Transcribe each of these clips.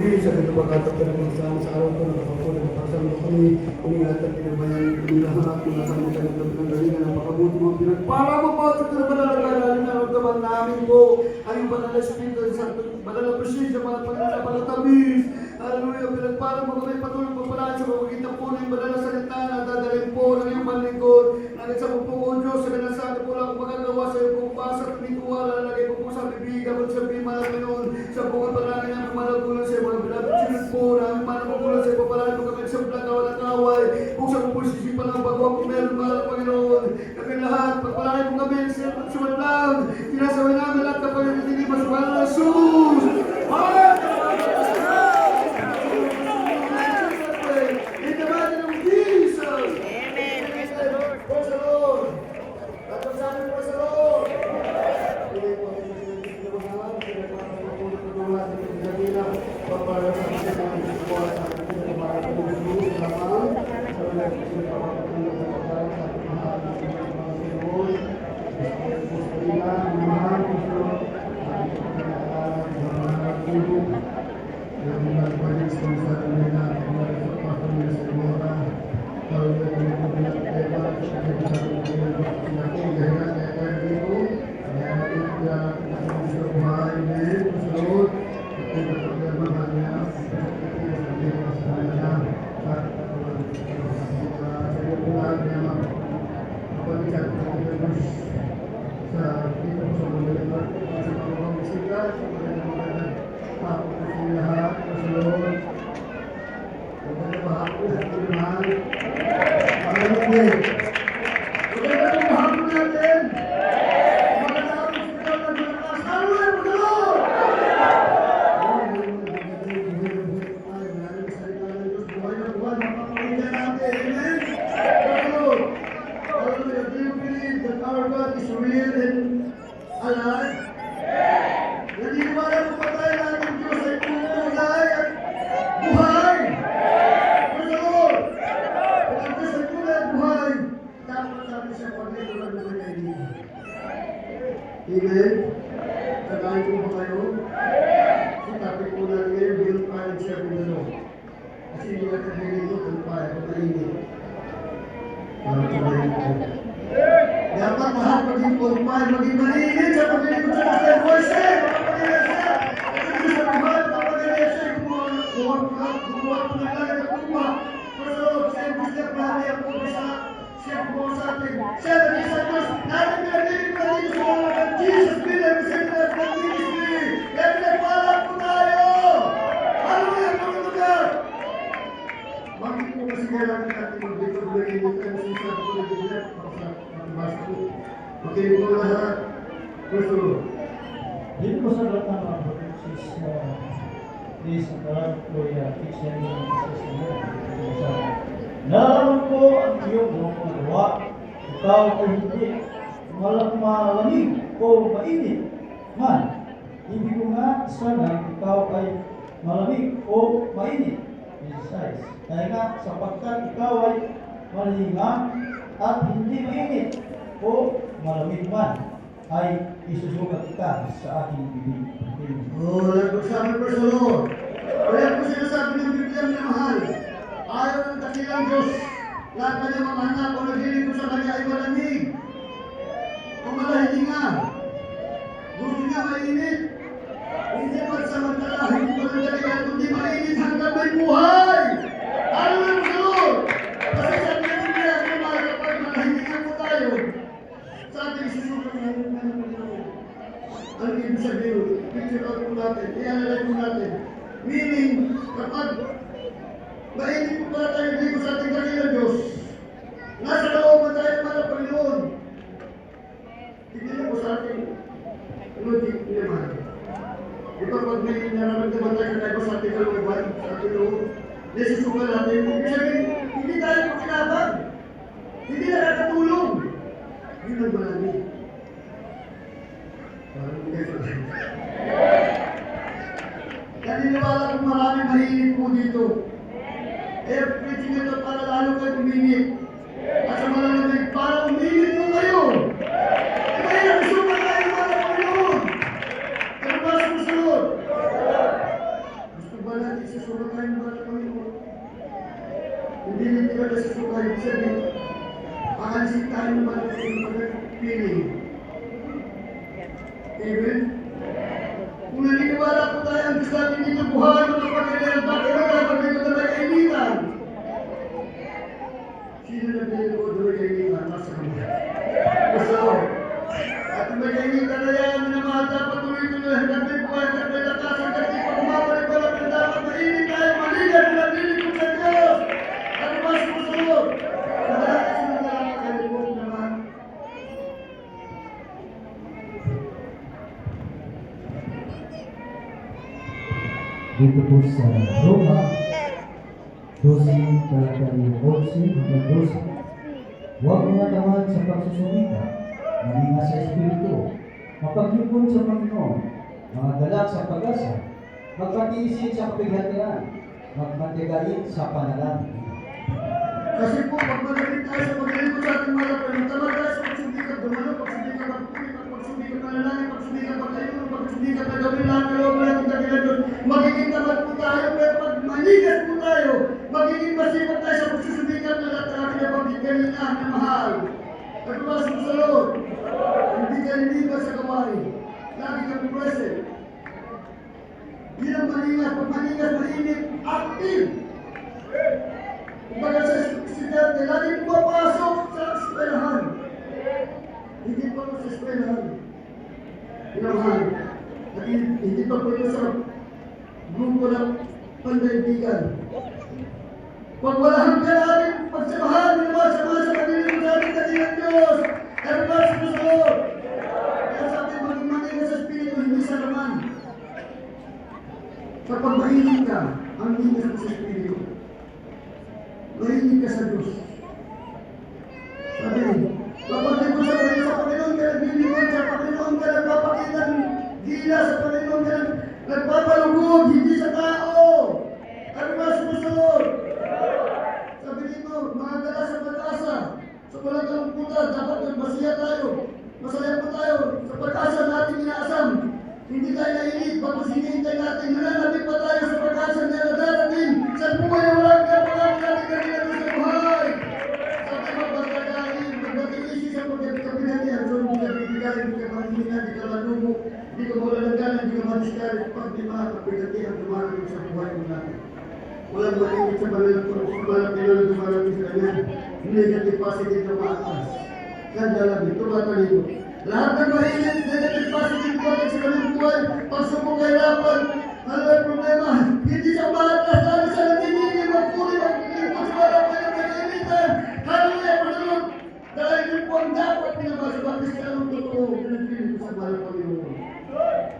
Sa ganito pagkataon ko naman sa araw ko, nakapapunan ng pasang kami, iningatan pinabayan ng lahat, mga kamitan ng galingan, napakabuti mo, pinagpala mo po, at ito na naglalala na ramdaman namin po, ang yung banal na Espiritu Santo, banal na presensya, mga pananapalatamis, hallelujah, pinagpala mo kami, patuloy mo pala sa pamagitan po ng banal na salita na dadalhin po ng iyong manlingkod, nangit sa po po, Diyos, sa ganasaan po lang magagawa sa iyo po, basa at pinituwala, nalagay po po sa bibigan, at sabihin mga Pinoon, sa buong panalangin ng malagulan sa iyo, mga bilabit sinit po, namin managugulan sa iyo, papalain mo kami sa plakaw at away, buksan mo po sisipan ng bagwa kung meron mga Panginoon, kami lahat, pagpalain mo kami sa iyo, sumanlang, tinasawin namin lahat na pagkakitigil, masuhan na Jesus! Amen! In the mighty name of Jesus! Amen. Praise the Lord. Praise the Lord! Praise the Lord! Amen. Tagayin ko ba kayo? Sa topic po natin ngayon, build fire and serve in the Lord. Kasi hindi natin nilito ang fire, ang mainit. Para tumayin ko. Dapat lahat maging on fire, maging mainit sa pagkilikod sa Master Worship. Kapag-ilit siya. Kasi sa buhay, kapag-ilit siya, gumawa po na lang ang kuma. Pero siya yung gusto na niya po siya po sa atin. Siya na isa Diyos. Natin pinag-ilit na dito sa mga Jesus be the representative of ministry. Kaya pinagpala po tayo. Hallelujah, Panginoon God. Bakit po kasi kailangan natin mag-dito buhay dito ang sisa po na dito sa magbasa po. Makinig po lahat. Gusto. Dito po sa lahat ng mga produces is ang Kuya Kitchen nalaman ko ang iyong buong gawa. Ikaw ay hindi malamig o mainit man. Ibig ko nga sana ikaw ay malamig o mainit. Precise. Dahil nga sapagkat ikaw ay malingang at hindi mainit o malamig man, ay isusugat ka sa aking bibig. Oh, nagpagsabi po sa Lord. Kaya po sinasabi ng Biblia na mahal. Ayaw ng dakilang Diyos. Lahat na niya mga anak o naghiling ko sa kanya ay malamig. Kung malahindi nga. Gusto niya mainit. Hindi magsamantala. Hindi ko lang talaga kundi mainit hanggang may buhay. Ano lang sa Lord? Kasi sa Biblia, kung kapag malahindi nga po tayo, sa ating susugat na ang ibig sabihin, picture out po natin, i-analyze po natin. Meaning, kapag mainit po pala tayo dito sa ating dakilang Diyos, nasa looban tayo para Panginoon. Tignan po sa ating logic naman. Ito pag may nararamdaman tayo sa ating kalooban, sa ating loob, nasusugal natin, ibig sabihin, hindi tayo makilaban. Hindi nakakatulong. Yun ang malamig. Naniniwala kong maraming mahilig po dito. Everything ito para lalo kayo uminit. At sa malamig, para uminit po kayo. Kaya nagsuman tayo mga Panginoon. Ano ba susunod? Gusto ba natin isusulat tayo ng bata Panginoon. Hindi hindi ka nasusulat, ibig sabihin, aalisin tayo ng bata Panginoon pagpiling. Amen? Kung naniniwala po tayo ang Diyos natin dito buhay ng kapag-ilan, bakit na dapat dito na may kainitan? Sino na pinili ko na may kainitan? Nasa kanya. Gusto. At may kainitan na yan, minamahal dapat tuloy-tuloy hanggang may buhay, hanggang may lakas, hanggang di pa bumabalik wala pero dapat mainit tayo, maligan na naglilig ko sa Diyos. Ano ba susunod? Kaya sino na lang kalimot naman? Dito po sa Roma 12, talakay 11 hanggang 12. Huwag mga naman sa pagsusumika, malinga sa Espiritu, mapaglingkod sa Panginoon, mga galak sa pag-asa, magpatiisin sa kapighatian, magmatigain sa panalangin. Kasi po, pag magaling tayo sa paglilingkod sa ating mga kapatid, tamad tayo sa pagsumikap, dumalo, pagsumikap magpulit, pagsumikap manalangin, pagsumikap magkayun, pagsumikap na gawin lahat ng loob natin dakilan Diyos. Magiging tamad po tayo, pero pag manigas po tayo, magiging masipag tayo sa pagsusumikap na lahat ng ating napagiging na mahal. At kung susunod, hindi ka lilipas sa gawain. Lagi kang present. Yun ang maningas. Pag maningas, mainit, active. Kumbaga sa estudyante, lagi pumapasok sa eskwelahan. Hindi pa po sa eskwelahan. Pinamahan. At hindi pa po ito sa grupo ng pandaigdigan. Pag wala hanggang ating pagsamahan, minawasamahan sa paglilingkod natin ng Diyos. Pero ba susunod? Kaya sabi, maging maningas sa Espiritu, hindi sa laman. Kapag mahilig ka, ang ligas mo sa Espiritu. Mahilig ka sa Diyos. Sabi, kapag lingkod sa Panginoon ka naglilingkod sa Panginoon ka nagpapakita ng gila sa Panginoon ka nagpapalugod, hindi sa tao. Ano ba sumusunod? Sabi dito, mga dala sa pag-asa, sa walang kalungkutan, dapat masaya tayo. Masaya po tayo sa pag-asa natin inaasam. Hindi tayo nainit, bakit hinihintay natin, nananabik pa tayo sa pag-asa na darating sa buhay na walang kapag natin kanina sa buhay. Sabi magbagkakain, magbagkakaisi sa pagkakabinatihan, so hindi ka bibigay, hindi ka mahihina, hindi ka malubo, hindi ka mawalagan, hindi ka madiskari, pag di makakabinatihan, dumarating sa buhay mo natin. Walang mainit sa banal ko, sumalang kailangan dumarating sa kanya, negative positive na maatas. Ganda lang, ito matalino. Lahat ng mainit, negative positive ko sa kanyang buhay, pagsubok kahirapan, ano ang problema? Hindi sa maatas, dahil sa nanginigil, magpuli, magpulipot, sa parang kayo mag-initan. Hallelujah, Panginoon! Dahil yun po ang dapat pinabasa, bakit siya ang totoo, pinagpili ko sa parang Panginoon.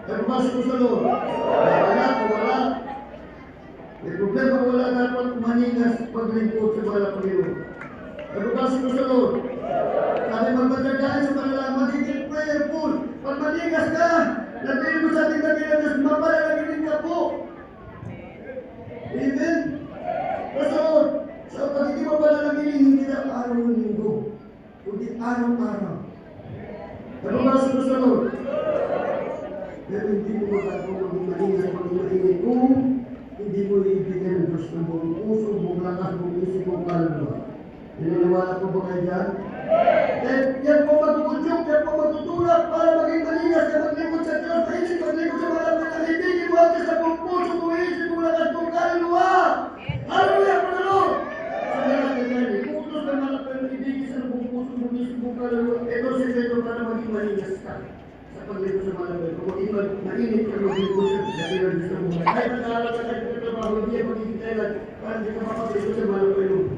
Pero pasok ko sa Lord, wala. May problema wala dapat maningas paglingkod sa mga Panginoon. Nagpapasok ko sa Lord. Sabi magpatagdaan sa panalangin, magiging prayerful. Pag maningas ka, nagpili ko sa ating dakilan Diyos, mapalalaginin ka po. Amen? Kasi sa pagiging mapalalaginin, hindi lang araw ng linggo, kundi araw-araw. Nagpapasok ko sa Lord. Pero hindi mo magagawa maging maningas, maging maingay kung hindi mo ibigay ng Diyos ng buong puso, buong lakas, buong isip, buong kaluluwa. Naniniwala po ba kayo dyan? Yan po matutudyok, yan po matutulak para maging maningas ka maglingkod sa Diyos, maglingkod sa mga ibigin mo at sa buong puso, buong isip, buong lakas, buong kaluluwa. Hallelujah, Panginoon! Sabi natin yan, iputos na malak pero ibigin sa buong puso, buong isip, buong kaluluwa. Ito si Pedro para maging maningas ka. Sa paglingkod sa mga kung maging mainit ka maglingkod sa dakilan sa buhay. Kahit nag-aaral ka tayo sa trabaho, hindi yan magiging kailan para hindi ka mapapilito sa mga Panginoon.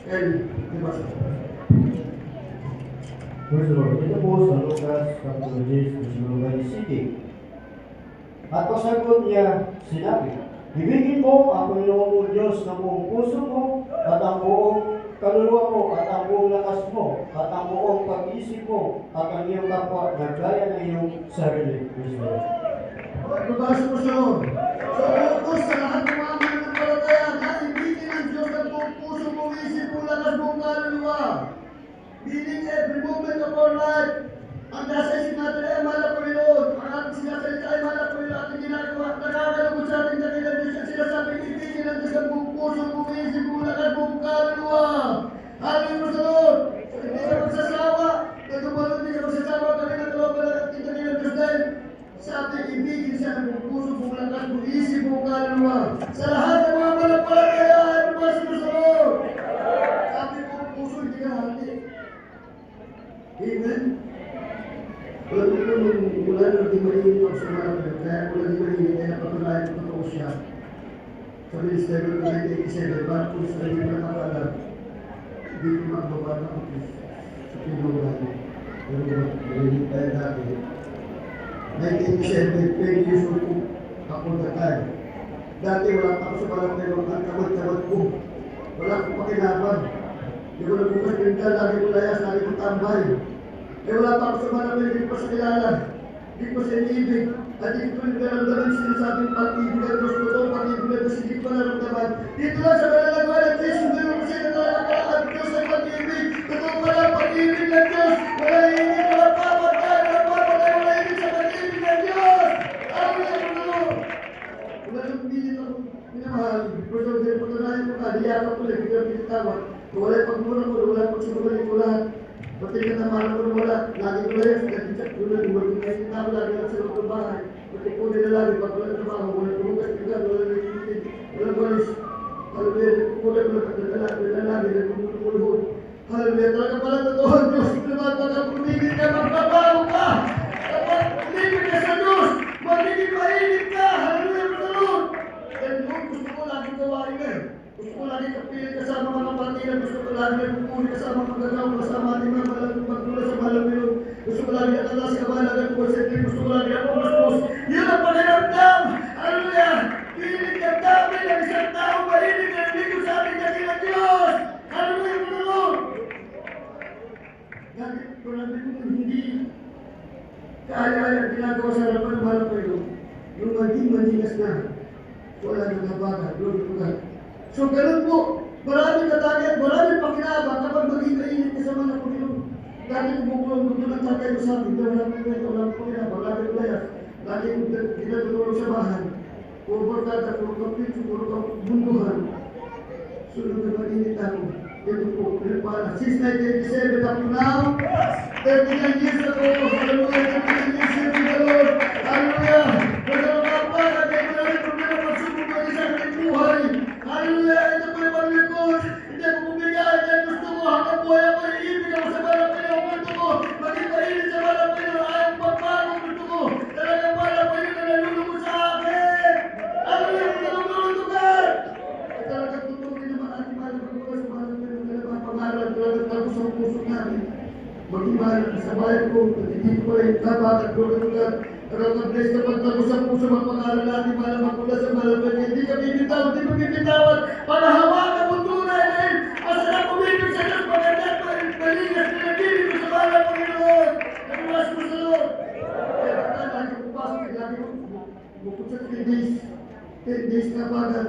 And, di ba? Praise the Lord. Ito po sa Lucas Capitulo 10, verse 17. At pasagot niya, sinabi, ibigin mo ang Panginoon mo Diyos ng buong puso mo, at ang buong kaluluwa mo, at ang buong lakas mo, at ang buong pag-iisip mo, at ang iyong kapwa na gaya ng iyong sarili. Praise the Lord. Magbasa po sa Lord. So, utos sa lahat ng mga mananampalataya na ibigin ang Diyos ng buong puso, buong isip, buong lakas, buong kaluluwa. Meaning every moment of our life, ang nasa isip natin ay mahal na Panginoon. Ang ating sinasalita ay mahal na Panginoon. Ating ginagawa, nakakalugod sa ating dakilan Diyos. Ang sinasabing kaluluwa. Sa lahat ng mga mananampalataya at mga sinusunod. Sabi ko, puso hindi ka hati. Amen? Wala ko naman, wala na di mainit ako sa mga kaya wala di mainit, kaya napatunayan ko totoo siya. Sa Ministerio ng 1987, para kung sa hindi na nakakala, hindi ko makababa na ako sa pinulungan. Pero mainit tayo dati. 1987, 20 years old ko, ako natay. Dati wala pa ako sa parang pero ang kamot-kamot ko. Wala akong pakinabang. Hindi ko nagbukas pinta, lagi ko layas, lagi ko tambay. Wala pa ako sa parang pero hindi ko pa sa kilala. Hindi ko sa iniibig. At hindi ko nagkaramdaman sinasabing pag-ibig at Diyos ko ito, pag-ibig at Diyos hindi ko naramdaman. Dito lang sa malalagwa ng Diyos, hindi mo kasi natalala ang Diyos ay pag-ibig. Totoo pala pag-ibig ng Diyos. Wala ibig, wala papatay, wala ibig sa pag-ibig ng Diyos. Ano yung ano? Wala nang pilit ako minamahal. Pero din patunayan ko ka, diyak ako ulit, hindi ako pinitawag. Wala yung pagmura ko, wala yung pagsinugaling ko lahat. Pati ka na mahal ko na wala. Lagi ko lang yung katisak ko na, wala ko ngayon na lagi lang sa loob ng bahay. Pati ko nila lagi, pag wala trabaho, wala tumugat ka, wala nagigilid, wala balis. Hallelujah, kukulat mo na lagi, nagpupulhod. Hallelujah, talaga pala totoo ang Diyos. Naman pag pumigil ka, magbabaho ka. Kapag pumigil ka sa Diyos, magiging mainit ka. Hallelujah, Panginoon. And Lord, gusto ko lagi gawain ka. Gusto ko lagi kapilit kasama mga kapatiran. Gusto ko lagi nagpupuli kasama magagaw, kasama ating mga magmula sa malam ngayon. Gusto ko lagi nakata sa kabalagan ko sa gusto ko lagi ako maspos. Yun ang pagkaramdam. Hallelujah. Pilit ang dami ng isang tao mainit na hindi ko sa ating dakilang Diyos. Hallelujah, Panginoon. Dahil ko namin kung hindi kaya-kaya ginagawa sa harapan ng malam ngayon. Yung maging manigas na. Wala nang nabaga. Lord ko God. So ganun po, maraming katagyan, maraming pakinabang kapag maging kainit ka sa mga Panginoon. Dati kumukulong gusto ng tatay ko sa akin, wala ko kwento, wala ko pakinabang, lagi ko layas, lagi ko pinatutulong sa bahay. Puro barkada, puro kapitso, puro kabunduhan. Sunod na mainit ako. Ito po, pinapala. Since 1987 up to now, 39 years ago, hallelujah, 39 years ago, Lord, hallelujah. Nagkaroon ka pa, nagkaroon ka rin problema pagsubok ng isang ating buhay. Hallelujah, ito po yung paglikod. Hindi ako bumigay, hindi gusto ko. Hanggang buhay ako, iibig ako sa balang Pinoy. Gusto ko, maging mainit sa balang Pinoy. Ayaw pagbago, gusto ko. Talagang balang Pinoy na nalulungkot sa akin. Hallelujah, nalulungkot ka. Talagang tutukin naman ating mahal na pagbukas sa balang Pinoy. Talagang pangalan, talagang tapos ang puso namin. Maging mahal sa bayan ko, hindi ko rin dapat at tulad nakaka-bless na pagtapos ang puso ng pangalan natin para magmula sa malaban. Hindi ka bibitawan, hindi ka bibitawan. Para hawakan mo tunay dahil masarap umibig sa Diyos. Maganda at maligas na nagibig ko sa bayan, Panginoon. Nagulas mo sa Lord. Kaya kaya lagi ko pasok, lagi ko bukod sa 10 days. 10 days na bagal.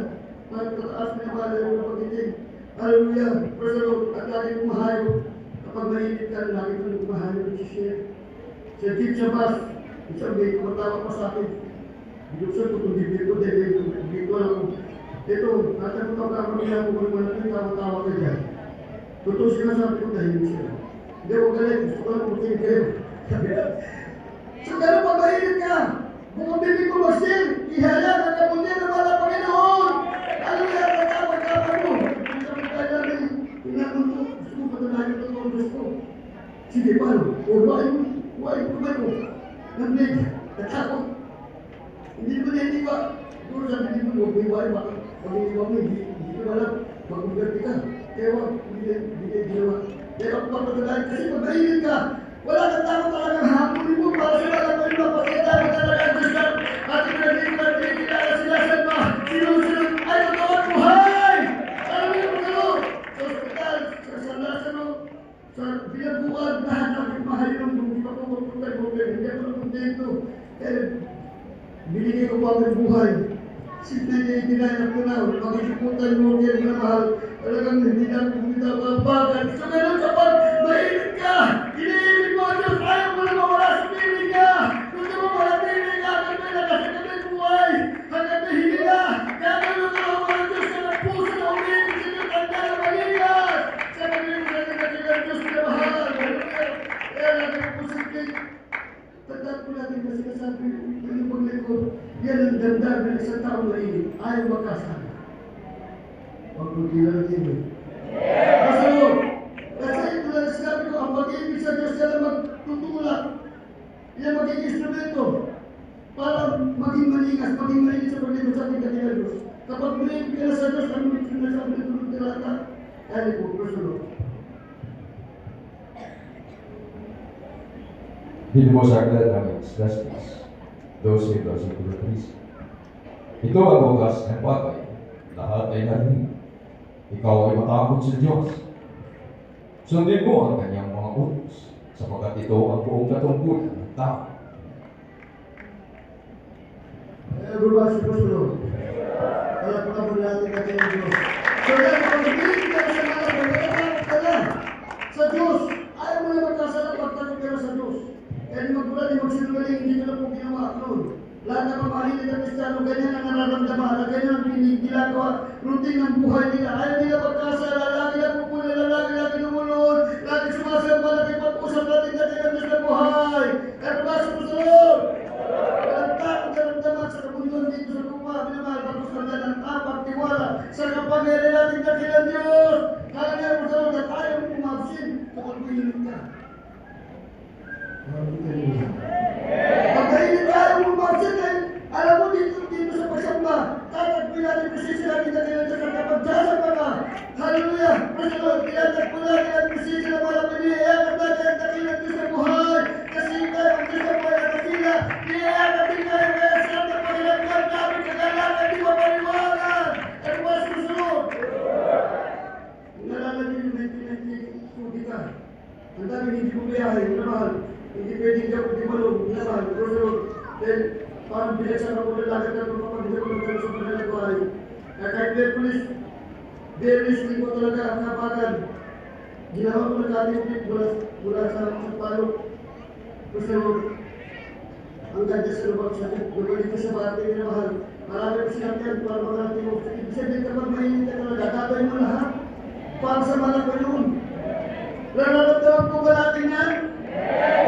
Pagkataas na bagal yung pag-itin. Hallelujah. Praise the Lord. At lagi kong mahayo. Kapag mainit ka, lagi kong mahayo. Sa jeep sa bus, isang day, kumatawa pa sa akin. Buksan ko itong bibig ko, hindi ko alam. Ito, natanong ka ako nila kung ano tawa-tawa ka dyan. Totoo sinasabi ko dahil hindi sila. Hindi ako galit, gusto ko lang putin kayo. So, gano'n pag mainit ka, kung ang bibig ko magsil, ihaya ka kabundi ng mga Panginoon. Ano yan, pagkapag mo? Kung sa mga namin, pinakon ko, gusto ko patanahin ito ang Diyos ko. Sige, paano? O, why ko? Nablik, natakot. Hindi ba? Siguro sabi mo, huwag mo iwain, baka pag iniwan mo, hindi ko alam, mag-uberti ka. Kaya wag, hindi kayo ginawa. Kaya ako papatalahin, kasi pag mainit ka, wala kang takot talagang hamunin mo para sa mga Panginoon, pakita mo talaga ang Diyos na ating pinagkikilala sila sa mga sinusunod ay totoo at buhay! Alam mo yung Panginoon, sa ospital, sa Lazaro, sa pinagbuwag, lahat natin mahal yung hindi pa po magputay, hindi ako nakontento. Kaya binigay ko pa ang buhay. Sinta niya itinayang ko na, pag-isiputan mo, kaya mo na mahal. Talagang hindi na mabagal. So ganun kapag mainit ka, iniibig mo ang Diyos, ayaw mo na mawala sa piling ka. Gusto mo manatili ka, hanggang may lakas, hanggang may buhay, hanggang may hininga. Kaya ganun ka ako ang Diyos na ng puso na umiibig sa Diyos, hanggang na maligas. Sa pag-ibig sa Diyos, Diyos na mahal. Kaya natin ang positive. Tandaan ko natin na sinasabi ng paglingkod, yan ang damdamin ng isang taong mainit. ayaw magkasala. Pagkutilan ng ibig. Kasunod, kasi ito lang sinabi ko, ang pag-ibig sa Diyos yan ang magtutulak. Yan magiging instrumento para maging malingas, maging malinis sa paglibot sa ating kanila Diyos. Kapag malimig ka na sa Diyos, ano yung sinasabi ng tulog nila? Kaya po, kasunod. Dinumosagdan ang Ecclesiastes 12, versikulo 13. Ito ang wagas ng bagay. Lahat ay narinig. Ikaw ay matakot sa Diyos. Sundin mo ang kanyang mga utos, sapagkat ito ang buong katungkulan ng tao. Berubah sa kasunod. Kaya po na po natin natin ang Diyos. So yan, kung hindi ka sa mga pagkakatakot ka na sa Diyos, ayaw mo na magkasala pagtakot ka na sa Diyos. Kaya di magpula, di magsinungaling, hindi ko na po ginawa noon. Lahat na pamahalin ng Kristiyano, ganyan ang nararamdaman, na ganyan ang ginagawa, routine ng buhay nila. Ayaw nila magkasala, lagi na pupuli, lagi lumulod, lagi sumasamba, lagi pag-usap natin natin ang Diyos na buhay. Kaya pumasok mo sa Lord. Walang takot na ramdaman sa kabunduan dito sa lupa, minamahal, pagkusundan ng tapat, tiwala, sa kapangyarihan natin dakilang Diyos. Kaya mo sa Lord, at ayaw mo pumapsin, kapag buhilig ka. Pag nainig ka, ayaw mo pumapsin, alam mo dito sa pagsamba, tatagpin natin presensya natin dakilang Diyos, at kapag sasamba ka, hallelujah, praise the Lord, tinatagpin natin ang presensya na malapit niya, at natin ang dakilang Diyos na buhay, kasi ikaw ang Diyos na buhay na dakila, niyayakin tayo kaya sa ating pakiramdam namin kagalakan, di mapaliwanag, at masusunod. Nalalagay yung 1992 ka. Ang dami hindi ko biyahe, minamahal. Hindi pwedeng ka pwede malong, minamahal. Kasunod, then parang binagsan ako ng lakad na kapag ko ng sa pagkalang buhay. Kaya kahit very listening ko talaga ang kapagan. Ginawa ko ng dati ulit mula sa palo. Kasunod, ang ganda sa lubak sa lubalik ko sa bati, minamahal. Marami ko sinakyan para makarating mo. Ibig sabihin kapag mainit ka talaga, gagawin mo lahat. Para sa mga Panginoon. Nararamdaman po ba natin yan?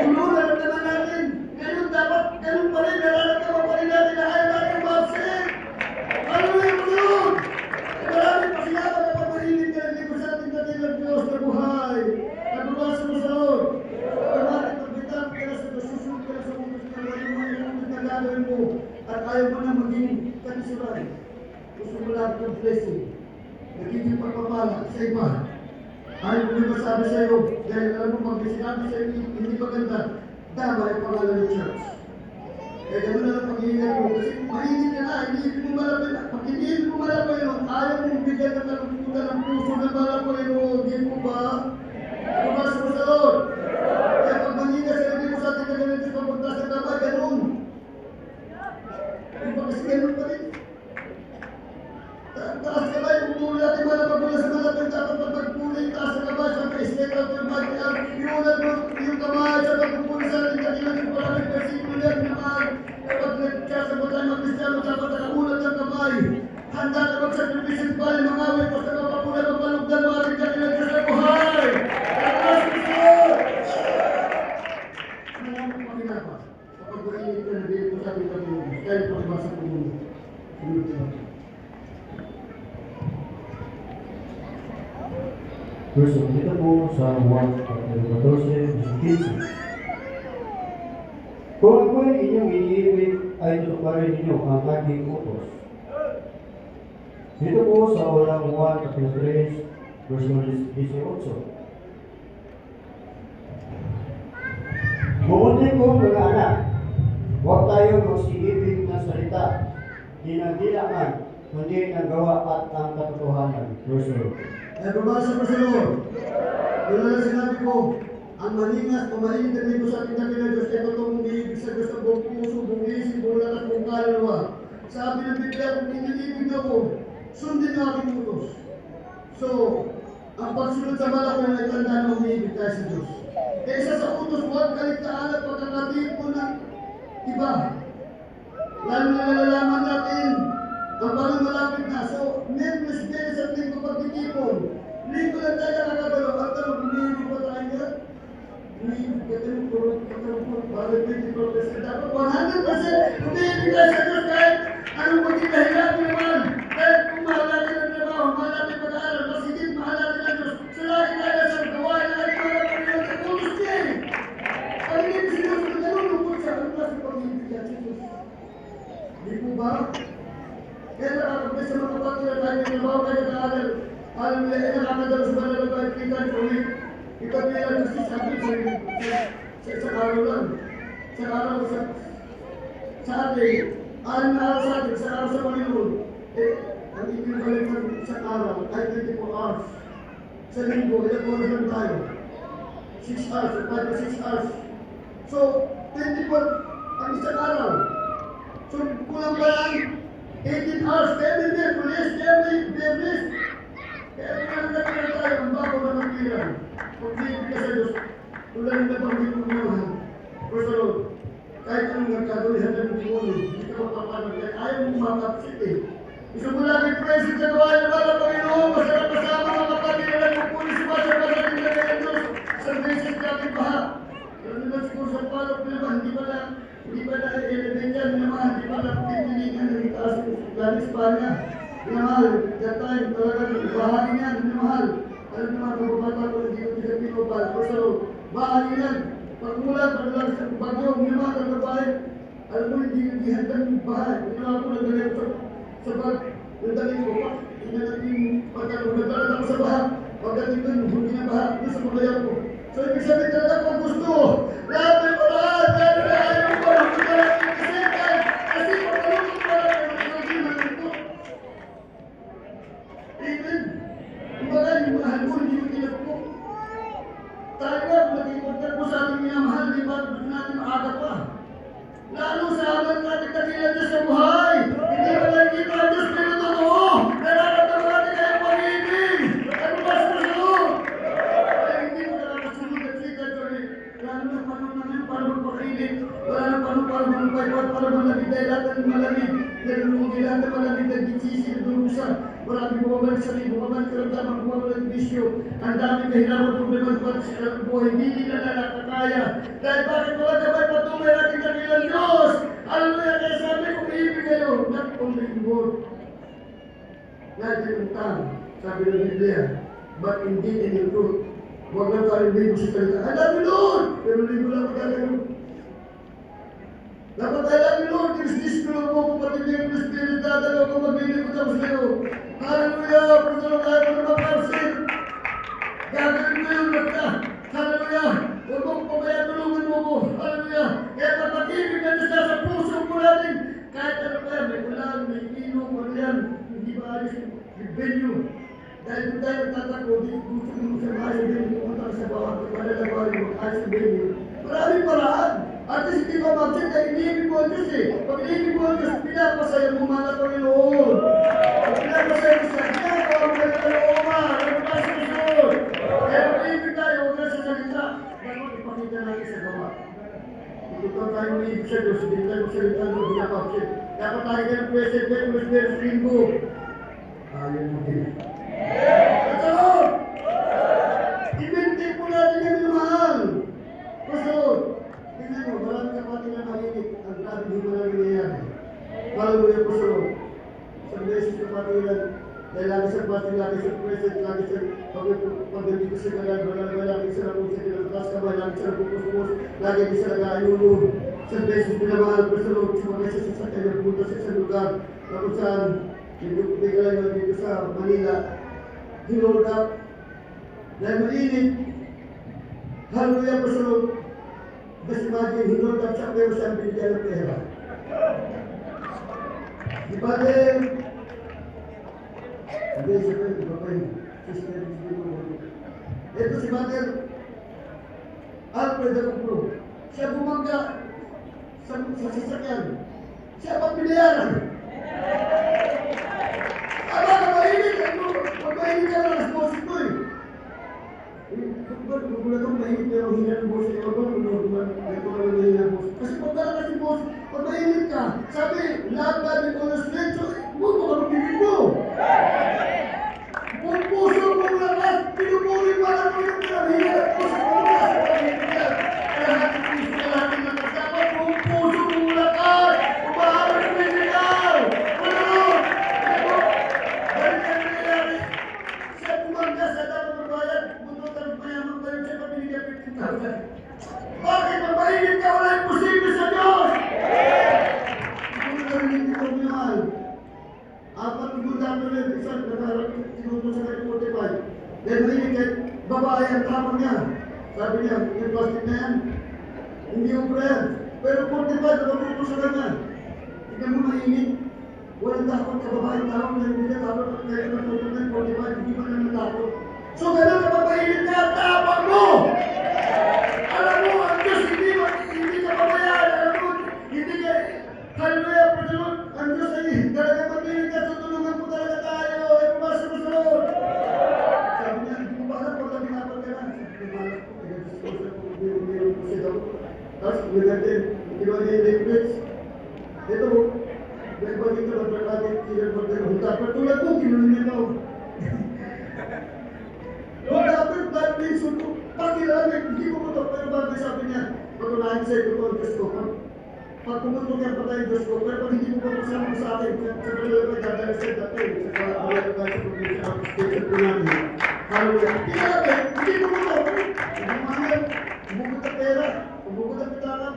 Ulo, nararamdaman natin. Ngayon dapat, ganun pa rin, nararamdaman pa rin natin na ayaw natin umabsin. Ano na yung Panginoon? Marami pa sinabi kapag mahilig ka ng sa ating dating ng Diyos na buhay. Nagbukas mo sa Lord. Kapag pagbitang ka na sa susunod ka na sa utos na mga gagawin mo at ayaw mo na maging kanisuran. Gusto mo lahat ng blessing. Nagiging pagpapala sa iba. Ayaw mo may masabi sa iyo, dahil alam mo pag sinabi sa iyo, hindi maganda, tama ay pangalan ng church. Kaya gano'n na lang pag-iingat mo, kasi mainit ka na, hindi mo malapit na. Pag hindi mo malapit yun, ayaw mong bigyan ng talungkutan ng puso ng malapit yun, hindi mo ba? Pumasok mo sa Lord. Kaya pag manina sa hindi mo sa ating kagalit sa pagpuntas ng kamay, gano'n. Hindi ba kasi gano'n pa rin? Taas ka ba yung pumuli natin malapag mula sa malapit dapat pag magpuli, taas ka ba sa pa-step out yung body iulat mo yung kamay sa pagpupuli sa ating katilang yung maraming versikulo yan naman kapag nagkasama tayo mga Kristiyano dapat nakaulat ng kamay handa ka mag-sacrifice bali mga awit basta mapapula mapalugdan mga ating katilang Diyos na buhay at Kristo maraming panginapas kapag mainit ka na dito sa ating katilang Diyos kaya pakibasa po muna sunod natin. Verso kita po sa Juan 14:15. Kung ako ay inyong iniibig, ay tutuparin ninyo ang aking utos. Dito po sa unang Juan 3, verse 18. Bukunin ko mga anak, huwag tayong magsiibig ng salita, di ng dilaman, kundi ng gawa at ang katotohanan. Verse 1. Kaya pabasa ko sa Lord. Doon na sinabi ko, ang malingas o malinit na dito sa ating dakilang Diyos ay totoo mong iibig sa Diyos ng buong puso, buong isip, buong lakas, buong kaluluwa. Sabi ng Biblia, kung inilibig ako, sundin ang aking utos. So, ang pagsunod sa malaki ay tanda na umiibig tayo sa Diyos. Kaya isa sa utos, huwag kaligtaan at pagkakatipon ng iba. Lalo na nalalaman natin ang parang malapit na. So, nevertheless, din sa linggo pagtitipon. Linggo lang tayo nakakabalo. At tanong, umiibig pa tayo yan? Umiibig ka tayo, puro, para 24%. Dapat 100% umiibig tayo sa Diyos kahit anong maging kahirap naman. trabaho kayo sa akin. Alam niya, ay nakakadalas ba na lang kita ulit. Ito nila kasi sabi sa araw lang. Sa araw sa atin. Alam na araw sa atin, sa araw sa Panginoon. Ang equivalent sa araw ay 24 hours. Sa linggo, ilang oras lang tayo? 6 hours, 5 to 6 hours. So, 24 ang isang araw. So, kulang pa lang 18 hours. Kaya may Merkulis, kaya may Biyernes. Kaya pinagkakita tayo ang bago na magkilan. Pag-ibig ka sa Diyos, tulad na pag-ibig mo naman. First of all, kahit anong nagkagawin sa tanong mo, hindi ka mapapagod. Kaya ayaw mo makapsit eh. Gusto mo lang i-present sa gawain ng mga Panginoon, masarap kasama mga kapatid na nagpupulis sa basa sa ating lagayan Diyos. Sa beses natin baha. Pero naman siguro sa palok naman, hindi pa na elemental naman, hindi pa na piniligan ng itaas ng Lanis Panya. Minamahal, that time talagang bahain yan, minamahal. Alam naman, kababata ko hindi ko pinapinopal. So, bahain yan. Pagmulan, pagmulan sa bagyo, minamahal ang babae. Alam mo, hindi handang bahay. Minamahal ko nagdalay ko sa bag. Nagdalay ko, hindi na natin pagkakong nagdalay ako sa baha. Pagdating doon, hindi na baha. Doon sa paglayan ko. So, ibig sabihin talaga pag gusto, lahat may paraan, pero na ayaw ko, hindi ka lang ikisentan. Kasi pagkalungkot pa lang, hindi malungkot. Amen. Kumbaga, yung mahal mo, hindi mo tinapok. Tayo nga, kung nag-ipunta po sa ating minamahal, di ba, gusto natin maaga pa. Lalo sa amin natin kakilala Diyos sa buhay. Hindi ba lang kita ang Diyos pero totoo. Nararamdaman natin kayong pag-ibig. Ano ba susunod? Ay, hindi mo nakakasunod at kita Johnny. Lalo na paano naman para magpakainit. Wala na paano para magpapaypad, para malamig dahil lahat ng malamig. Nalulungi lahat ng malamig na ginsisi na durusan. Maraming bumabalik sa libo, bumabalik sa ramdaman, bumabalik bisyo. Ang daming kahirapan problema sa buhay. Hindi na nakakaya. Dahil bakit wala sabay patunay natin kabilang Diyos? Alam mo yan, kaya sabi kong ibig kayo, not only in word. Natin ang tongue, sabi ng Biblia, but in deed and in truth. Huwag lang tayo libo sa salita. I love you, Lord! Pero libo lang tayo. Dapat I love you, Lord. Kinis-kinis ko lang mo kung patibigyan ko Spirit. Dadalaw ko magbibig ko tapos sa'yo. Hallelujah! Pagsalong tayo ko na mapansin. Gagawin ko yung basta. Hallelujah! Huwag mong pabayaan, tulungan mo ko. Hallelujah! Kaya kapag-ibig na Diyos sa puso ko natin. Kahit ano pa yan, may ulan, may inom, ano yan. Hindi ba alis yung venue. Dahil kung tayo nagtatako, gusto mo sa bahay yung venue, pumunta sa bawat, malalabarin mo, alis yung venue. Maraming paraan. At least hindi ka mag-check na iniibig mo ang Diyos eh. Pag iniibig mo ang Diyos, pinapasaya mo mga Panginoon. Pag pinapasaya mo siya, ginagawa mo kayo ng kalooban. Ano ba susunod? Kaya mag-ibig tayo, huwag na sa salita. Dapat ipakita natin sa gawa. Kung tayo mag-ibig sa Diyos, hindi tayo magsalita ng pinapasaya. Dapat tayo ng President, President Linggo. Ayaw mo din. At ako, i-maintain po natin yung minamahal. Kasunod. Tingnan mo, maraming kapatid na mahinig ang daming hindi mo na nangyayari. Hallelujah po sa Lord. Sa beses kapatid na dahil lagi sa kapatid, lagi sa present, lagi sa pagdating ko sa kalan, lagi sa napong sa kinatakas kamay, lagi sa napupus-pus, lagi sa nag-ayuno. Sa beses pinamahal po sa Lord, sa mga sa kayo, punta sa isang lugar, na kung saan, bigay mo dito sa Manila, hinhold up, dahil mainit. Hallelujah po sa Lord. Just imagine, hinhold up siya pero siya binigyan ng pera. Di ba din? Hindi, siya di ba ba yun? Sister, ito si Mother Alfred Acupro. Siya bumangga sa sasakyan. Siya pagpiliyaran. Aba, mainit! Pag-mainit ka lang, responsive ko eh. Gugulat akong mainit pero hina ng boss niya. Kasi pagkala kasi boss, pag mainit ka, sabi, lahat ba din ko na strength, so buto ka magbibig mo. Kung puso mong lakas, pinupuri pa lang mo yung pinahina ng puso mong lakas sa pamilya. Kaya natin puso ka natin ng kasama, kung puso mong lakas, umaharap mo yung ikaw. Ano? Dahil kaya nangyayari, siya bumangga sa dapat magbayad, bunutan mayaman pa yun siya pamilya 15,000. Bakit mapainit ka? Wala yung posible sa Diyos! Kung narinig ko minahal, rin, isang tinuto sa kay 45. Then narinig kay babae ang tapon niya. Sabi niya, yung plastic na yan, hindi yung yan. Pero 45, nakatuto sa kanya. Tignan mo mainit. Walang takot ka babae tawag na hindi ka tapos kaya natuto ng 45, hindi man lang natakot. So ganun ka papainit ka, tapang mo! Alam mo, ang Diyos hindi ka pabayaan. Alam mo, hindi ka, hallelujah, praise the Lord. Ang Diyos ay talaga mapilit ka, tutulungan po talaga tayo. Ay, pumasa mo sa Lord. Sabi niya, hindi mo ba alam pag naminapan ka na? Lumalak ko, nag-discourse ako, meron ko siya daw. Tapos, natin, kinuha niya yung Netflix. Ito, may iba dito, nagpapagin, kinagpagin, tulad mo, kinuha niya daw. Dapat dahil sundo, pakilamin, hindi ko ito, pero bagay sabi niya, patunayan sa'yo ito ang Diyos ko. Pag pumutok yan patay ang Diyos ko, pero pag hindi mo patusama sa akin, sa kalala ka dadala sa'yo dati, sa kalala ka sa probinsya, sa station ko namin. Hallelujah. Hindi mo ito, hindi mo mahal, bumukot ang pera, bumukot ang pitala,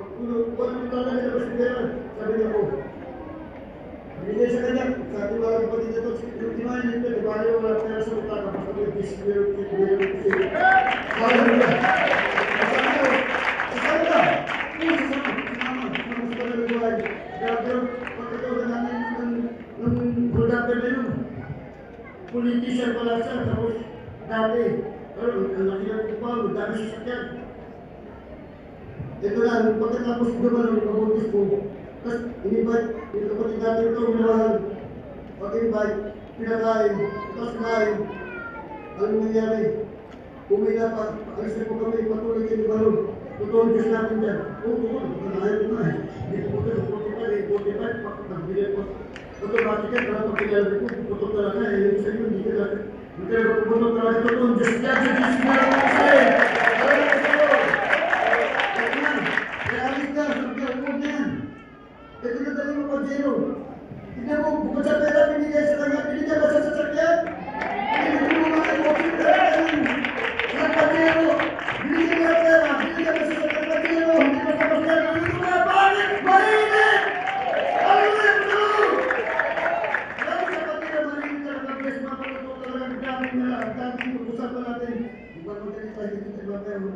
pag puno ang pitala, nilabas yung pera, sabi niya ko, binigay sa kanya, sabi mo lang pati dito, yung timahin nito, di ba wala pera sa utang, kapag yung discipline, hallelujah. Sabi ko, sabi ka, mas pala ng buhay. Pero pagkatawa namin ng producer na yun, politician pala siya, tapos dati, pero ang laki ng kupang, dami siya sakyan. Ito lang, pagkatapos ko naman ang pabuntis ko, tapos in-invite, yung kapatid natin ito, umilahan, pag-invite, pinakain, tapos kumain, ano nangyari? Umila pa, alis na po kami, patuloy kayo balon. Totoo Diyos natin dyan. Oo, ayaw ko na eh. Hindi ko puto, 45, pagbili ko. Automatic yan, para pagkilala ko, puto talaga eh. Yung sa'yo, hindi ka lang. Hindi ka lang puto talaga, totoo Diyos dyan, sa Diyos na lang ako sa'yo. Ayaw ko sa'yo. Kaya alis ka, sabi ka, huwag na yan. Ito na dali mo pa, Jero. Tignan mo, bukod sa pera, binigay sa kanya, binigay ba sa sasakyan? Binigay mo mga emotion talaga yun. Ang Pajero, binigay mo na pera, binigay mo sa sasakyan Pajero, hindi mo sa pasyan, nandito ka, bakit? Marinit! Hallelujah, Pajero! Lalo sa Pajero, marinit ka, nakabless, mapatuto talaga, ang daming nila, ang daming pag-usapan natin. Iba mo tayo tayo dito sa iba pero,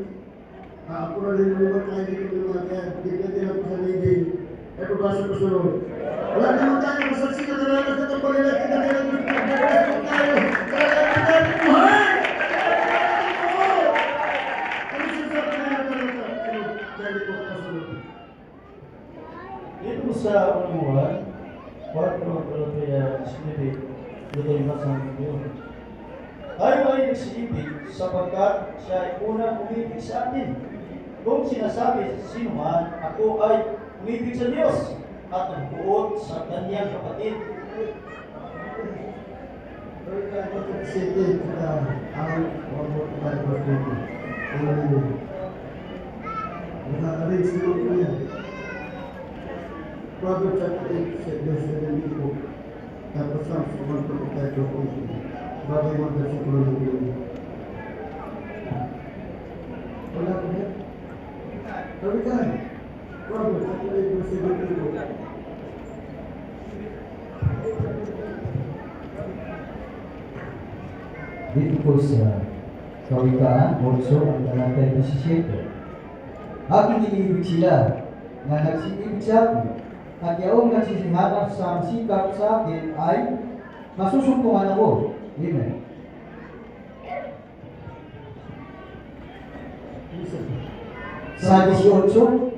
ako na rin naman tayo dito sa iba kaya, depende lang po sa living. Ito ba sa kasunod? Wala naman tayo masaksi na karanas na kapag nila kita nila dito nagpapasok tayo. Talaga natin buhay! Ano sinasabi na talaga? Dali po kasunod. Dito sa unuan, 4 kaya Spirit, dito yung masang Diyos. Tayo ay nagsiibig sapagkat siya ay unang umibig sa atin. Kung sinasabi sa sino man, ako ay umibig sa Diyos at nagbuot sa kanyang kapatid. City, ang wabot tayo po dito. Naka-arrange na po niya. Proverbs chapter 8, verse 17 po. Tapos Psalms 145 po. Bagay mga versikulo ng Biblia. Wala po niya. Sabi ka, Proverbs chapter 8, verse 17 po. Dito po sa Kawikaan, also ang talata 17. Aking iniibig sila na nagsiibig sa akin, at yaong nagsisihanap sa sikap sa akin ay masusumpungan ako. Amen. Sa 18,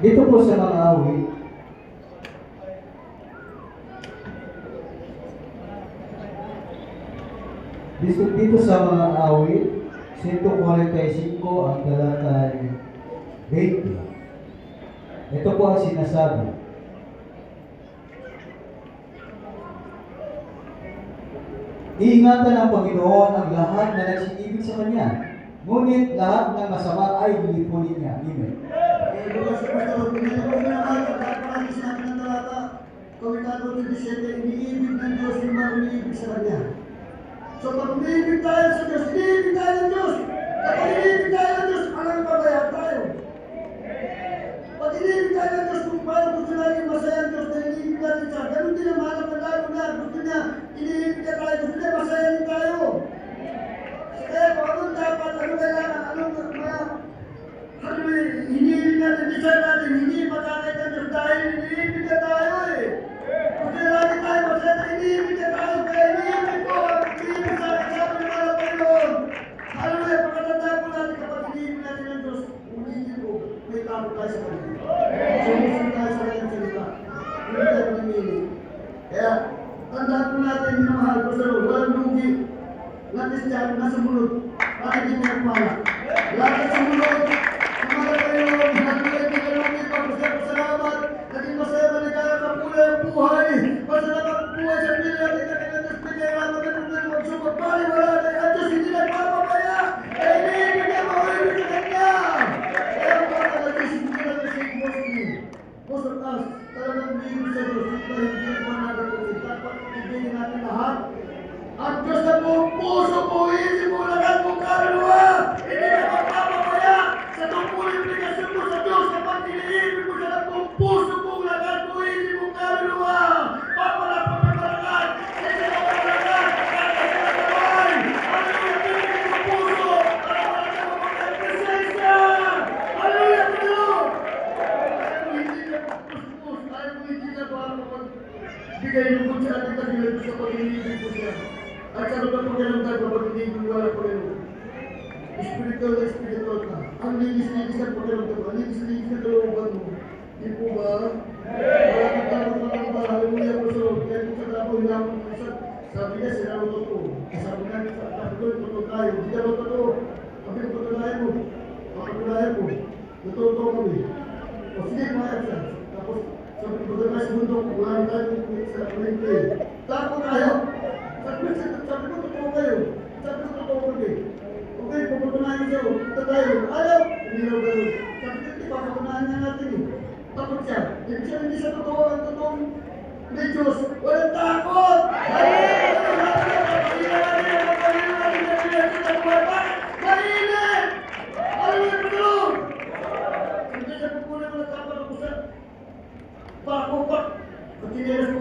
dito po sa mga awit, dito sa mga awit, 145 ang talatay 20. Ito po ang sinasabi. Iingatan ng Panginoon ang lahat na nagsiibig sa Kanya, ngunit lahat ng masama ay lilipunin niya. Amen. Bukas sa Pastor, pinagawin na naman ang pagpapalis natin ng talata. Kawikado 27, iniibig ng Diyos yung mga umiibig sa Kanya. So pag umiibig tayo sa Diyos, iniibig tayo ng Diyos. hinihiling natin, deserve natin, hindi pagkakait ng Diyos dahil hinihiling na tayo eh. Kasi lagi tayo masaya na hinihiling na tayo, kaya hinihiling ko, hinihiling sa akin, sabi ng mga Panginoon. Hallelujah, pagkatandaan po natin kapag hinihiling natin ng Diyos, ulitin ko, may tao tayo sa Kanya. Sumusunod tayo sa Kanyang salita. Hindi tayo hinihiling. Kaya, tandaan po natin, minamahal ko sa Lord, walang lugi. Na Kristiyano, nasa mulod, bakit hindi mo pala? Lahat sa mulod, kumala kayo, hallelujah, hindi ka lugi, salamat, naging masaya, maligaya, kapulay ang buhay, masarap ang buhay sa pili natin, natin bigay, ramat at kung magsumag, wala na, at Diyos hindi nagpapabaya, kaya hindi ka maulit sa Kanya. Kaya ang mga nag-isip ko na kasi mostly, most of us, talagang bigay sa Diyos, dahil hindi ko natin dapat ibigay natin lahat. Ang Diyos na buong puso mo, isip mo, lahat mong kaluluwa. Hindi ka magpapabaya sa tungkulin obligasyon mo sa Diyos kapag iniibig mo siya ng buong puso mo, lahat mo, isip mong kaluluwa. Papalapag na malakas, hindi ka malakas, kakasya na kamay. Hallelujah, pinigil mo puso, para wala ka mapagay presensya. Hallelujah, Panginoon. Ayaw mo hindi ka puspus, ayaw mo hindi ka bigay lugod sa ating kagilan sa pag-iniibig mo siya. At sa lugar po kailang tayo kapag hindi mo wala po rin. Spiritual na spiritual ka. Ang linis-linis ang pakiramdam. Ang linis-linis na kalooban mo. Di po ba? Wala kang tapos na ng bahay. Hallelujah po sa Lord. Kaya kung sa trabaho, hinapon mo isa. Sabi niya, sila mo totoo. Sabi nga, sabi ko, totoo tayo. Hindi ka totoo. Sabi ko, patunayan mo. Patunayan mo. Totoo kami. O sige, mayag siya. Tapos, sabi ko, pagkakay sa mundo, wala tayo sa kulit. Tako tayo. Sabi ko, totoo kayo. Sabi ko, totoo kami. Okay, puputunayan siya. Ito tayo. Ayaw. Hindi raw gano'n. Sabi ko, di ba, puputunayan nga natin eh. Takot siya. Ibig siya, hindi siya totoo. Ang totoong may Diyos. Walang takot! Mainit! Hallelujah, Panginoon! Hindi siya pupunan mo ng kapal ako sa pakupak. Pagkinilas ko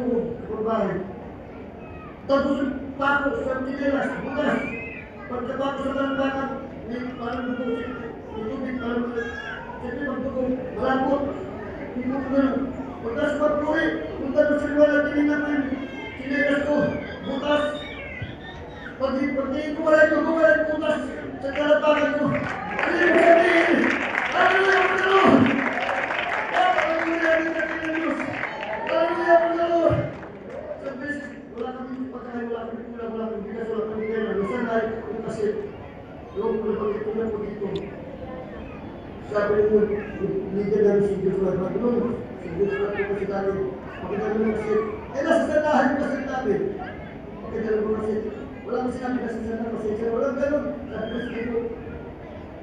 kung bahay. Tapos pako sa kinilas, bukas. Pagkabako sa balang-balang, may parang dugo. May tubig, parang siyempre magdugo. Malapot. Hindi mo gano'n. Pagkas magpuri, punta doon sa liwala, tinignan mo yung kinilas ko. Bukas. Pag-tingin ko wala yung dugo, wala yung bukas. Sa kalapagan ko. Ano yung sabihin? Hallelujah, Panginoon! Hallelujah, Panginoon! Hallelujah, Panginoon! Sa beses, wala kami pagkain, wala kami kulang, wala kami bigas, wala kami pera. Minsan ay, kasi, yung pagkitulan ko dito. Sabi mo, hindi na rin si Diyos na Panginoon. Si Diyos na po kasi dati. Pakita mo kasi, nasa sandahan kasi namin. Pakita mo kasi, wala mo sinabi kasi sandahan kasi, walang ganun. Sabi ko sa Diyos.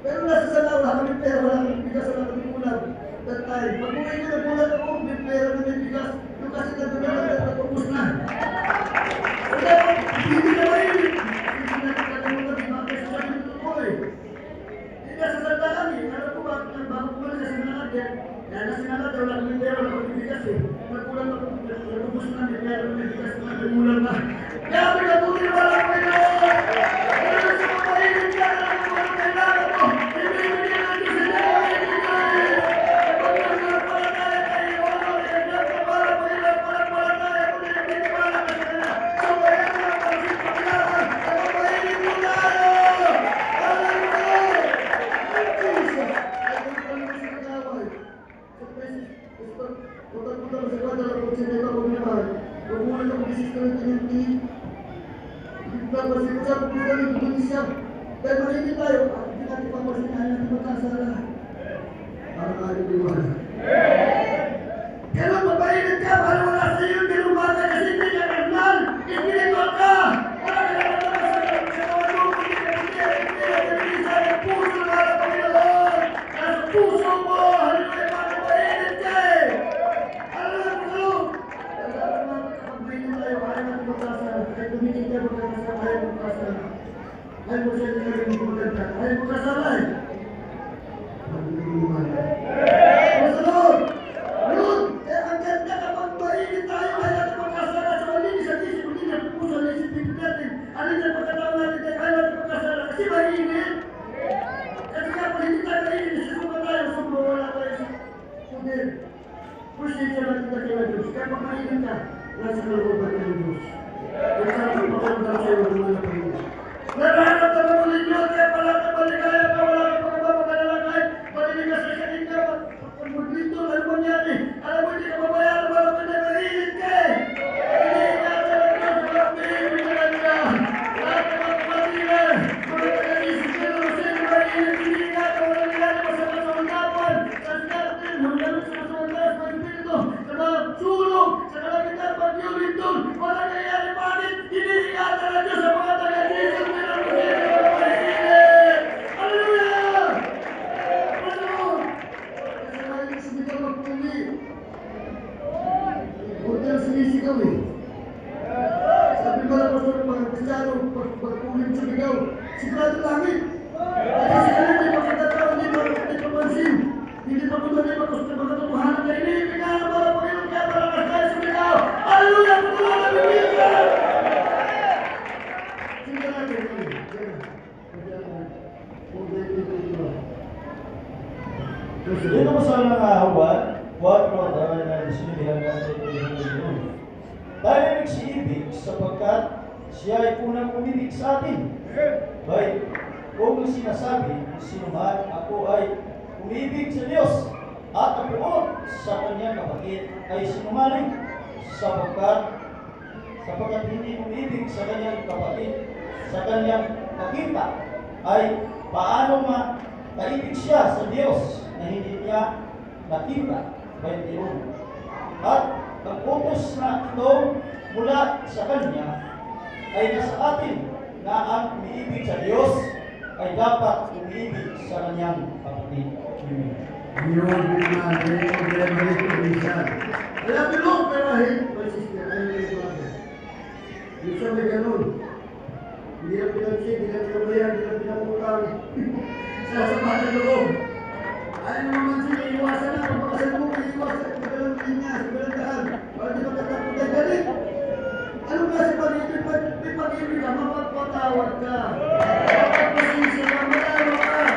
Pero nasa sandahan, wala kami pera, wala kami bigas, wala kami kulang. That time, pag-uwi ko na kulang ako, may pera na may bigas. Yung kasi nandun na lang, natapos na. Wala ko, hindi na mainit. Hindi na nakakalimutan, di ba? Kasi sabi ko totoo eh. Hindi na sa sandahan eh. Alam ko ba, bago ko na sa sandahan eh. Kaya na sinanad, wala kami pera, wala kami bigas eh. Nagkulang ako, natapos na, may pera, may bigas na, may ulang na. Kaya pinatuloy wala ko ito. Kaya sa mga mainit ka, alam ko ano kailangan mo. Ibibigyan natin sa Diyos. Dahil makinig tayo, hindi natin pamasinahan natin magkasala. Para tayo diwan. Pero mapainit ka, para wala sa iyo, pero bagay kasi hindi ka karnal, espiritual ka. Wala ka naman naman sa kawan mo, hindi sa puso na para Panginoon. Nasa puso mo, hallelujah, mapainit ka eh. Hallelujah, Panginoon. Kaya sabi namin, kapag mainit tayo, ayaw natin magkasala. Kahit tumitin ka magkasala, ayaw magkasala. Ayaw mo siya nila rin magkasala. Ayaw magkasala eh. Hallelujah. kahit pamainin ka, nasa kalooban ka ng Diyos. Kaya sa pagpaparamdam sa'yo ng mga Panginoon. Nararamdaman mo ninyo, kaya pala ka maligaya ka, wala ka pagkababagala kahit paninig ka sa isanin ka, pag maglito, ano mo nangyari? Alam mo, hindi ka mabayaran, wala ka na mahilit ka eh. Hindi ka talaga Diyos, wala ka mahilit ka talaga. Lahat ng mga kapatiran, mga taga-isip ka na masaya na mahilit, hindi ka, wala nangyari pa sa kasawandapan, sa sinatin, hanggang sa kasawandapan, sa Espiritu, sa mga sulong, sa kalagitan, pag-iulit doon, wala nangyari pa rin, hindi ka talaga Diyos sa mga taga-isip ka na masaya na mahilit. Hallelujah! Panginoon! Kasi mahilig sumigaw magpuli. Huwag na sinisigaw eh. Sabi ba na pastor ng mga Kristiyano, pagpuling sumigaw, sigurado langit. Kasi sila hindi makatatawa, hindi papansin. Hindi pa kung hindi makatotohanan na iniibig na para Panginoon kaya malakas tayo sumigaw. Hallelujah! Pagkulang na bibigyan! Sige natin kami. Dito po sa mga Juan 4, na sinibihan natin yung tayo ay nagsiibig sapagkat siya ay unang umibig sa atin. Baik, kung sinasabi, sino man ako ay umibig sa Diyos at napuot sa kanyang kapatid ay sinungaling sapagkat hindi umibig sa kanyang kapatid, sa kanyang nakita ay paano makaibig siya sa Diyos na hindi niya nakita. 21. At ang utos na ito mula sa Kanya ay nasa atin na ang umiibig sa Diyos ay dapat umiibig sa Kanyang kapatid. Amen. Yun, natin, mag-reverend ko isa. Alam mo lang, pero hate my sister, I am your brother. Minsan may ganun. Hindi lang pinansin, hindi lang pinabayan, hindi lang pinaputang. Sasapat ang loob. Ayaw naman siya, iiwasan na, kapakasan mo, iiwasan, magalang linya, magalang daan. Para di magkatapos ay galit. Ano kasi pag-ibig, may pag-ibig ka, mapagpatawad ka. Mapagpasensya ka, matalo ka.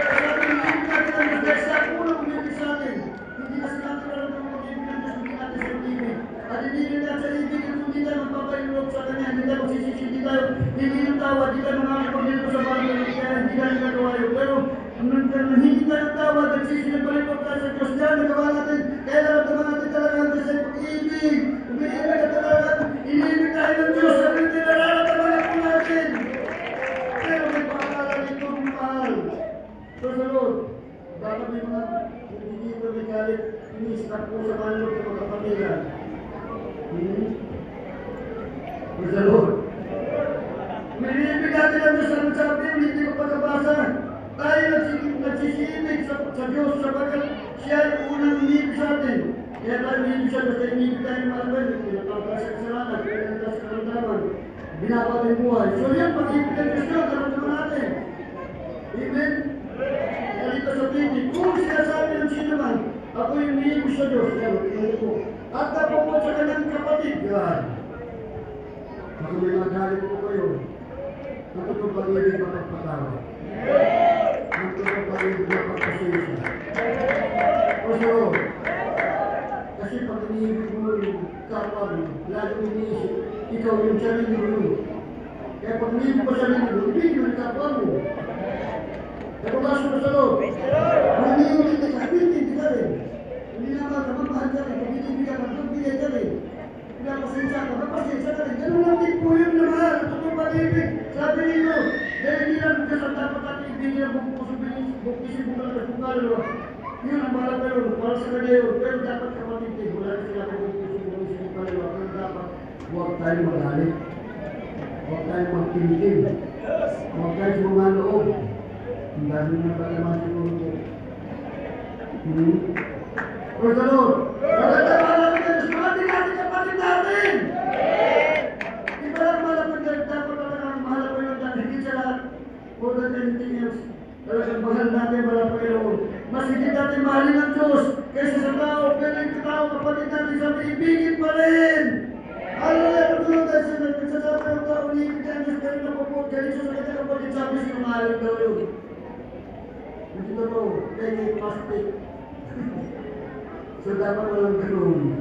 Sabi, hindi natin ang Diyos sa unang umibig sa atin. Hindi kasi natin alam ang pag-ibig ng Diyos, hindi natin sa ibig. At hindi rin natin sa ibig, hindi tayo magpapahilog sa Kanya, hindi tayo magsisisi, hindi tayo hindi ng tawad, hindi tayo makakapagdito ko sa bahay, hindi tayo nagawa yun. Pero, hindi tayo tawad, nagsisi, nagbalik tayo sa Diyos dyan, nagawa natin, kaya naramdaman natin talaga ang Diyos ay pag-ibig. Umiibig na talaga, iniibig tayo ng Diyos, sabi hindi nararamdaman po natin. Pero may paalala nito, mahal. Susunod, baka may mga hindi ko may galit, iniisip po sa manlog sa mga kapatiran. Susunod. Umiibig natin ang Diyos, ang sabi, hindi ko pagkabasa. Tayo nagsisibig sa Diyos sapagkat siya ay unang umibig sa atin. Kaya tayo umibig siya, basta umibig tayo ng malaban, pinatawag tayo sa kasalanan, pinatawag tayo sa karamdaman, binabaw ng buhay. So yan, pag-ibig ng Diyos yun, karamdaman natin. Amen? Kaya dito sa Bibli, kung sinasabi ng sino man, ako yung umibig sa Diyos, yan, pinatawag ko. At napapot sa kanyang kapatid, yan. Ako may magalit ko kayo. Ito itong pag-ibig mapagpatawad. Ang itong pag-ibig mapagpasensya. Kasi pag iniibig mo yung kapwa mo, lalo iniisip, ikaw yung sarili mo yun. Kaya pag iniibig mo sarili mo, ibigin mo yung kapwa mo. Kaya pumasok mo sa loob. Kung iniibig ka, ibigin ka rin. Hindi naman, kamamahal ka rin. Kung iniibig ka, magbigay ka rin. Pinapasensya ka, mapasensya ka rin. Ganun lang din po yun na mahal. Ito itong pag-ibig. Sabi nito, dahil hindi lang Diyos ang dapat natin ibigin ang buong puso, bukisin mo lang kung kaluluwa. Yun ang mahal pa yun, para sa kanya yun. Pero dapat kapatid din, wala na sila kung bukisin mo kung kaluluwa. Pero dapat, huwag tayo magalit. Huwag tayo magkimkim. Huwag tayo sumaloob. Ang dami na ba naman siguro ko. Praise the Lord. Magandang natin ang Diyos. Mahatin natin kapatid natin. Iba lang malapit na dapat talagang mahal ko yung dahil hindi sa lahat. More than anything else. Talagang mahal natin, mahal ang Panginoon. Mas hindi natin mahalin ang Diyos kaysa sa tao. Pero yung tao, kapatid natin sa ibigin pa rin. Hallelujah! Pagulong tayo sa nagsasabi ng tao, uliipin ang Diyos pero napapot. Kaya isa sa kanya kapatid sabi siya mahalin daw yun. Hindi totoo. Kaya yung plastic. So dapat walang ganun.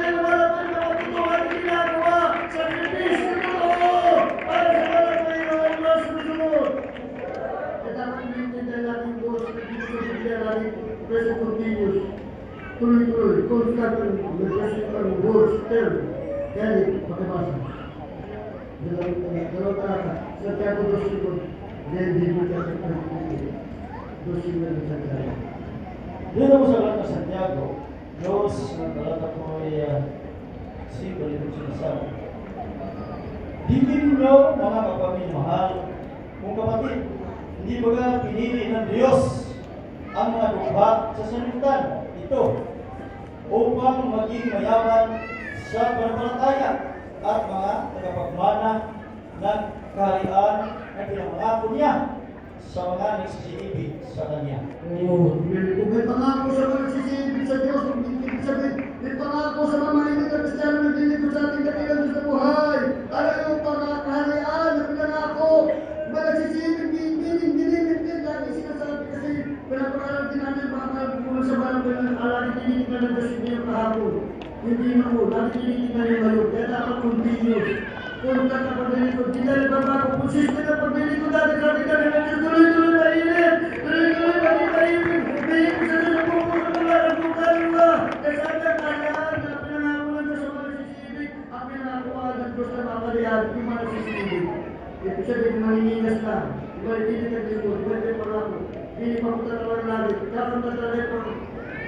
ay lumalapit na matuto at ginagawa. Sakripisyo ito para sa mga Panginoon na sumusunod. sulat ng words, term, kaya pakibasa. Dalawang talata. Santiago 2:5. Then, di mo kaya sa 2:5 ng Santiago. Dito po sa lahat ng Santiago, Diyos, ang talata po ay simple ito sinasabi. Hindi ninyo, mga kapamilmahal, kung kapatid, hindi baga pinili ng Diyos ang mga dukha sa sanlibutan ito upang maging mayaman sa pananampalataya at mga tagapagmana ng kaharian na pinamangako niya sa mga nagsisibig sa Kanya. Kung may pangako sa mga nagsisibig sa Diyos, kung ibig sabihin, may pangako sa mga mahimik na Kristiyano na dilipod sa ating dakilang Diyos na buhay. Alam yung kaharian na pinangako, mga nagsisibig, binibig, lagi sinasabi kasi pinapakaral din natin mga kung sa barang alagi tinitingnan ng Diyos hindi yung kahapon. Hindi na mo, lagi tinitingnan yung ngayon. Kaya dapat continuous. Kung pagdilikod, hindi na nagbabago. Consistent na pagdilikod natin sa ating dakilang Diyos, tuloy-tuloy mainit. Tuloy-tuloy mainit. Bihip sa Diyos na pupunta ng bukan mo. Kaya sabi ang kaharian na pinangako ng Diyos sa mga nagsisibig, ang pinangako ng Diyos na makalihan yung mga nagsisibig. Ibig sabihin, manginginas na. Iba hindi naglikod, iba hindi pangako. Hindi papunta na lang langit. Dapat na talaga ito.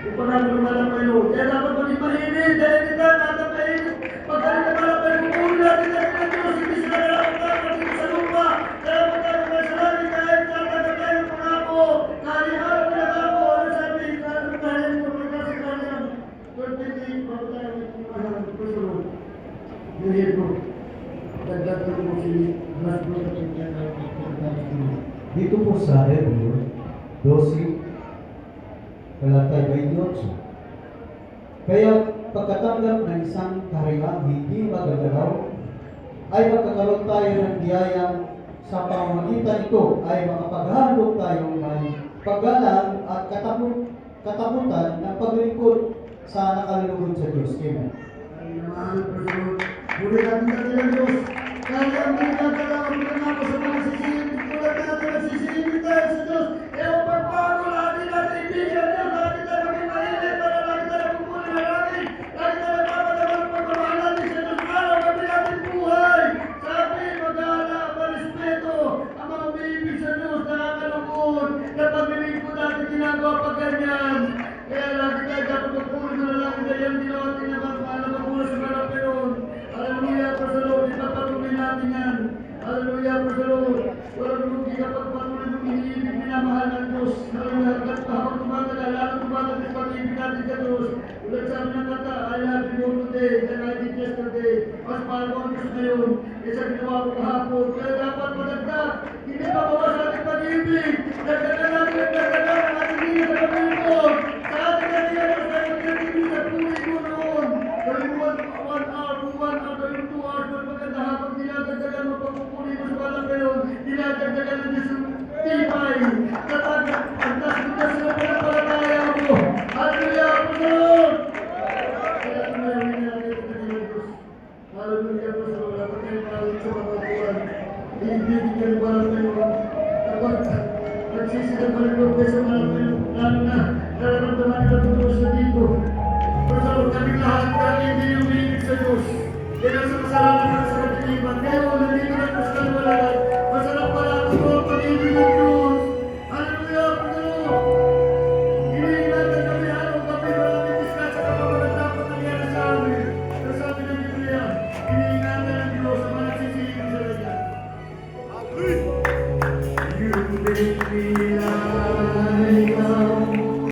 Yung pangako naman ang Panginoon. Kaya dapat maging mainit. Dahil kita natin mainit. Pagkalit na pala tayo, pupuli natin na ng Diyos. Hindi sila nalakot natin sa lupa. Kaya magkakaroon na sa langit kahit tatagay tayo ng pangako. Kalihan ang pinangako. Ano sabi? Kalihan mo. Kasi kalihan. 28, papunta natin yung mahal. Pagkaroon. Yung hito. Dagdag ko mo si Glasgow at yung Dito po sa Hebreo 12, talatay 28. Kaya pagkatanggap ng isang kaharian hindi magagalaw, ay magkakaroon tayo ng biyayang sa pamamagitan ito ay makapaghandog tayong may paggalang at kataputan ng paglingkod sa nakalulugod sa Diyos. Amen. Ay naman, Panginoon. Muli natin dakilang Diyos. Kaya ang pinagkakalaw ang pinangako sa mga sisibig. Tulad natin ang sisibig tayo sa Diyos. Kaya ang pagbago natin ibigin ang Diyos. Lagi tayo maging mainit para lagi tayo pupuli na langit. Lagi tayo magpapatagal ang pagmamahal natin sa Diyos. Araw kami natin buhay. Sabi, mag-aala, marespeto. Ang mga umiibig sa Diyos, nakakalungkot. Na paglilingkod natin ginagawa pa ganyan. Kaya lagi tayo dapat magpuli na langit. Kaya ang ginawa natin na magpula sa mga Panginoon. Hallelujah, praise the Lord. Ipapatuloy natin yan. Hallelujah, praise the Lord. Walang lugi kapag patuloy ng iniibig, minamahal ng Diyos. Hallelujah, hanggat habang tumatagal, lalo tumatagal sa pag-ibig natin sa Diyos. Ulit sabi ng kata, I love you more today than I did yesterday. Mas mahal ko ang Diyos ngayon. Kaysa ginawa ko kahapon. Kaya dapat madagdag. Hindi pa bawas sa ating pag-ibig. Dagdagan natin ang ating hindi sa Panginoon. Sa ating kanilang Diyos na pag-ibig sa tuloy ko noon. Gawin mo 1 hour, 2 hours, gawin 2 hours. Magpaganda habang dinadagdagan mo pagpupuli mo sa balang ngayon. Dinadagdagan ng Diyos yung tibay. Tatagdag. Ang taas ng Diyos na pinapalataya mo. Hallelujah, Panginoon! Kaya tumayawin natin ang kanilang Diyos. Hallelujah, Panginoon. Dapat kayo maraming sa mga buwan. Ibigin ka ng balang Panginoon. Kapag nagsisilang Panginoon kayo sa balang Panginoon. Lalo na, nararamdaman nila totoo sa dito. Panginoon, kaming lahat kami hindi umiibig sa Diyos. Kaya sa kasalanan ng sa katilipan. Ngayon, nandito na sa kalwalaan. Masarap pala ang ito ang pag-ibig ng Diyos. Hallelujah, Panginoon! Iniingatan kami araw-gabi maraming diskas sa kapamanan dapat nangyari sa amin. Pero sabi ng Biblia, iniingatan ng Diyos ang mga nagsisiyong sa kanya. You make me laugh.